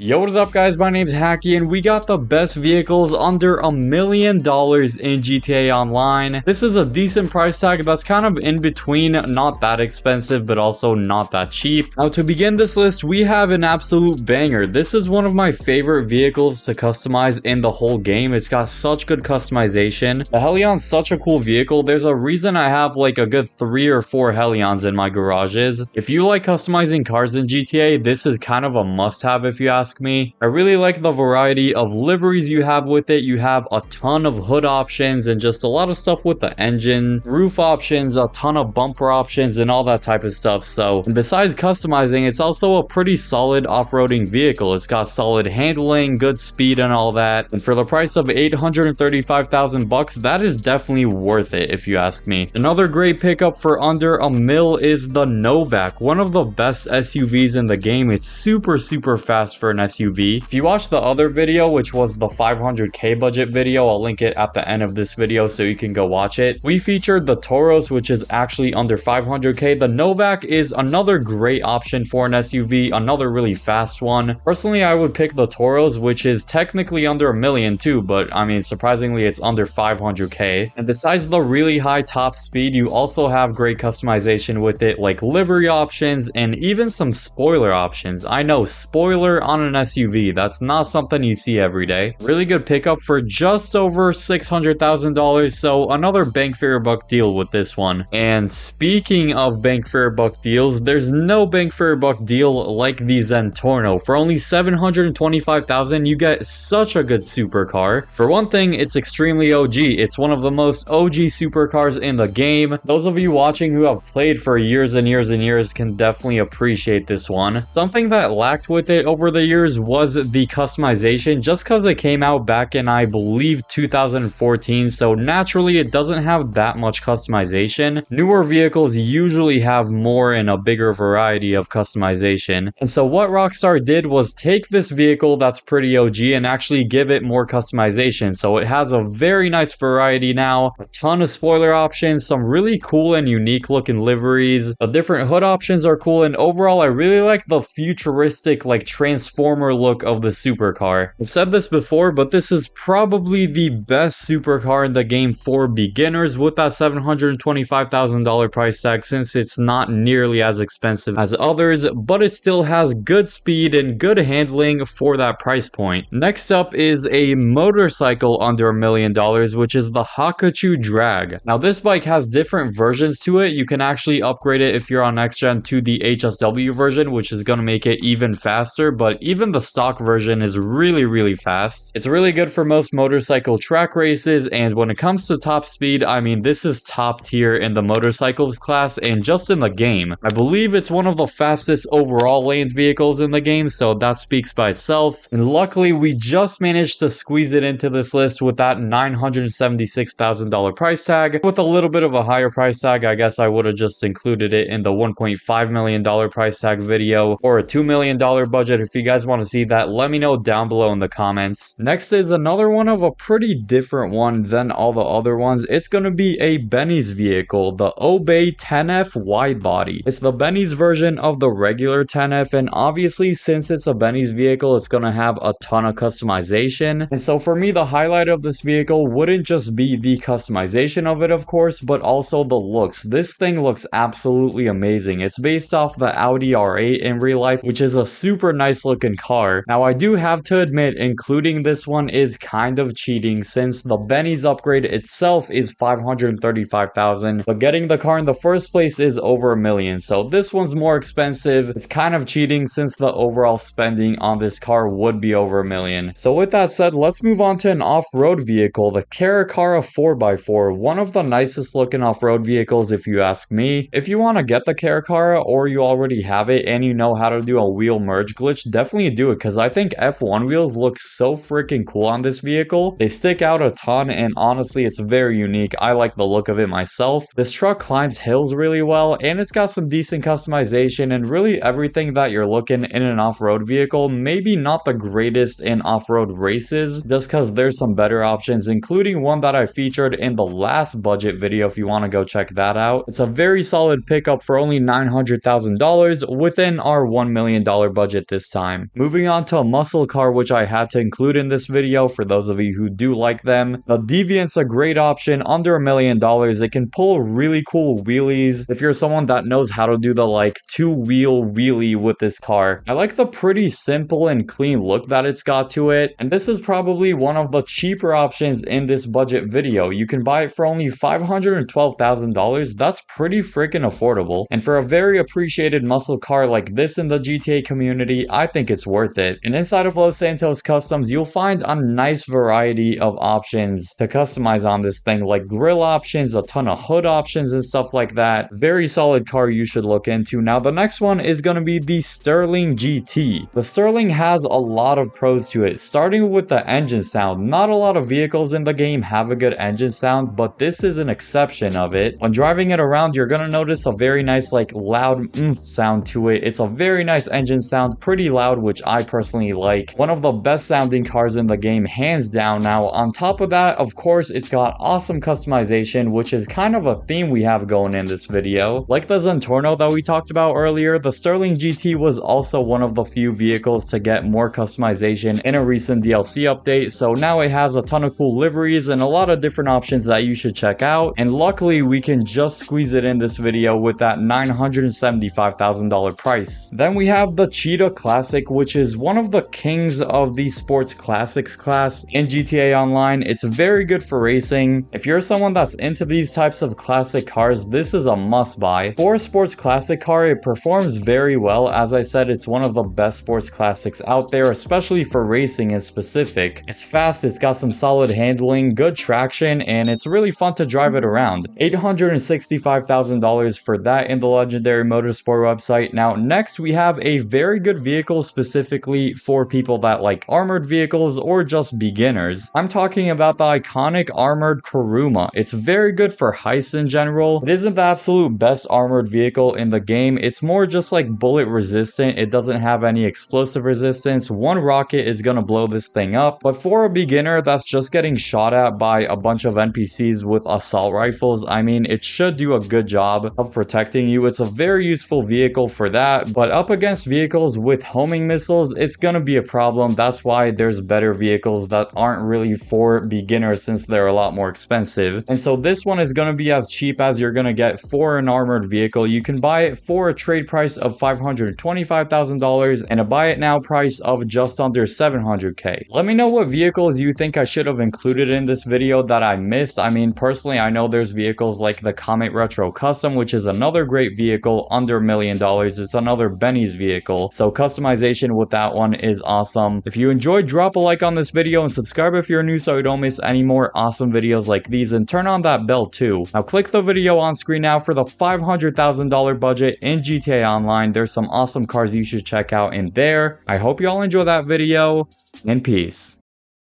Yo, what is up guys, my name's Hakiii and we got the best vehicles under $1 million in GTA Online. This is a decent price tag that's kind of in between, not that expensive but also not that cheap. Now to begin this list, we have an absolute banger. This is one of my favorite vehicles to customize in the whole game. It's got such good customization. The Helion's such a cool vehicle. There's a reason I have like a good 3 or 4 Helions in my garages. If you like customizing cars in GTA, this is kind of a must-have if you ask me. I really like the variety of liveries you have with it. You have a ton of hood options and just a lot of stuff with the engine, roof options, a ton of bumper options and all that type of stuff. So besides customizing, it's also a pretty solid off-roading vehicle. It's got solid handling, good speed and all that. And for the price of 835,000 bucks, that is definitely worth it if you ask me. Another great pickup for under $1 million is the Novak, one of the best SUVs in the game. It's super fast for an SUV. If you watch the other video, which was the 500k budget video, I'll link it at the end of this video so you can go watch it. We featured the Tauros, which is actually under 500k. The Novak is another great option for an SUV, another really fast one. Personally, I would pick the Tauros, which is technically under $1 million too, but I mean, surprisingly, it's under 500k. And besides the really high top speed, you also have great customization with it, like livery options and even some spoiler options. I know, spoiler on an SUV, that's not something you see every day. Really good pickup for just over $600,000, so another bang for your buck deal with this one. And speaking of bang for your buck deals, there's no bang for your buck deal like the Zentorno. For only $725,000, you get such a good supercar. For one thing, it's extremely OG. It's one of the most OG supercars in the game. Those of you watching who have played for years and years and years can definitely appreciate this one. Something that lacked with it over the years was the customization, just because it came out back in, I believe, 2014, so naturally it doesn't have that much customization. Newer vehicles usually have more and a bigger variety of customization. And so what Rockstar did was take this vehicle that's pretty OG and actually give it more customization. So it has a very nice variety now, a ton of spoiler options, some really cool and unique looking liveries. The different hood options are cool, and overall I really like the futuristic, like, transformer look of the supercar. I've said this before, but this is probably the best supercar in the game for beginners with that $725,000 price tag, since it's not nearly as expensive as others, but it still has good speed and good handling for that price point. Next up is a motorcycle under $1 million, which is the Hakuchou Drag. Now this bike has different versions to it. You can actually upgrade it if you're on next gen to the HSW version, which is going to make it even faster, but even the stock version is really fast. It's really good for most motorcycle track races, and when it comes to top speed, I mean, this is top tier in the motorcycles class and just in the game. I believe it's one of the fastest overall laned vehicles in the game, so that speaks by itself. And luckily, we just managed to squeeze it into this list with that $976,000 price tag. With a little bit of a higher price tag, I guess I would have just included it in the $1.5 million price tag video, or a $2 million budget. If you guys want to see that, let me know down below in the comments. Next is another one of a pretty different one than all the other ones. It's going to be a Benny's vehicle, the Obey 10F Widebody. It's the Benny's version of the regular 10F, and obviously since it's a Benny's vehicle, it's going to have a ton of customization. And so for me, the highlight of this vehicle wouldn't just be the customization of it, of course, but also the looks. This thing looks absolutely amazing. It's based off the Audi R8 in real life, which is a super nice looking car. Now I do have to admit, including this one is kind of cheating, since the Benny's upgrade itself is $535,000, but getting the car in the first place is over $1 million, so this one's more expensive. It's kind of cheating since the overall spending on this car would be over $1 million. So with that said, let's move on to an off-road vehicle, the Caracara 4x4, one of the nicest looking off-road vehicles if you ask me. If you want to get the Caracara, or you already have it and you know how to do a wheel merge glitch, definitely do it, because I think F1 wheels look so freaking cool on this vehicle. They stick out a ton, and honestly, it's very unique. I like the look of it myself. This truck climbs hills really well, and it's got some decent customization and really everything that you're looking in an off-road vehicle. Maybe not the greatest in off-road races, just because there's some better options, including one that I featured in the last budget video if you want to go check that out. It's a very solid pickup for only $900,000 within our $1 million budget this time. Moving on to a muscle car, which I had to include in this video for those of you who do like them. The Deviant's a great option, under $1 million. It can pull really cool wheelies if you're someone that knows how to do the like two-wheel wheelie with this car. I like the pretty simple and clean look that it's got to it, and this is probably one of the cheaper options in this budget video. You can buy it for only $512,000. That's pretty freaking affordable, and for a very appreciated muscle car like this in the GTA community, I think it's worth it. And inside of Los Santos Customs, you'll find a nice variety of options to customize on this thing, like grille options, a ton of hood options and stuff like that. Very solid car you should look into. Now the next one is going to be the Sterling GT. The Sterling has a lot of pros to it, starting with the engine sound. Not a lot of vehicles in the game have a good engine sound, but this is an exception of it. When driving it around, you're going to notice a very nice like loud oomph sound to it. It's a very nice engine sound, pretty loud, which I personally like. One of the best sounding cars in the game, hands down. Now on top of that, of course, it's got awesome customization, which is kind of a theme we have going in this video. Like the Zentorno that we talked about earlier, the Sterling GT was also one of the few vehicles to get more customization in a recent DLC update, so now it has a ton of cool liveries and a lot of different options that you should check out, and luckily we can just squeeze it in this video with that $975,000 price. Then we have the Cheetah Classic, which is one of the kings of the sports classics class in GTA Online. It's very good for racing. If you're someone that's into these types of classic cars, this is a must buy. For a sports classic car, it performs very well. As I said, it's one of the best sports classics out there, especially for racing in specific. It's fast, it's got some solid handling, good traction, and it's really fun to drive it around. $865,000 for that in the Legendary Motorsport website. Now next we have a very good vehicle specifically for people that like armored vehicles or just beginners. I'm talking about the iconic armored Kuruma. It's very good for heists in general. It isn't the absolute best armored vehicle in the game. It's more just like bullet resistant. It doesn't have any explosive resistance. One rocket is gonna blow this thing up. But for a beginner that's just getting shot at by a bunch of NPCs with assault rifles, I mean, it should do a good job of protecting you. It's a very useful vehicle for that, but up against vehicles with homing missiles, it's gonna be a problem. That's why there's better vehicles that aren't really for beginners, since they're a lot more expensive. And so this one is gonna be as cheap as you're gonna get for an armored vehicle. You can buy it for a trade price of $525,000 and a buy it now price of just under $700K. Let me know what vehicles you think I should have included in this video that I missed. I mean, personally, I know there's vehicles like the Comet Retro Custom, which is another great vehicle under $1 million. It's another Benny's vehicle, so customization with that one is awesome. If you enjoyed, drop a like on this video and subscribe if you're new so you don't miss any more awesome videos like these, and turn on that bell too. Now click the video on screen now for the $500,000 budget in GTA Online. There's some awesome cars you should check out in there. I hope you all enjoy that video, and peace.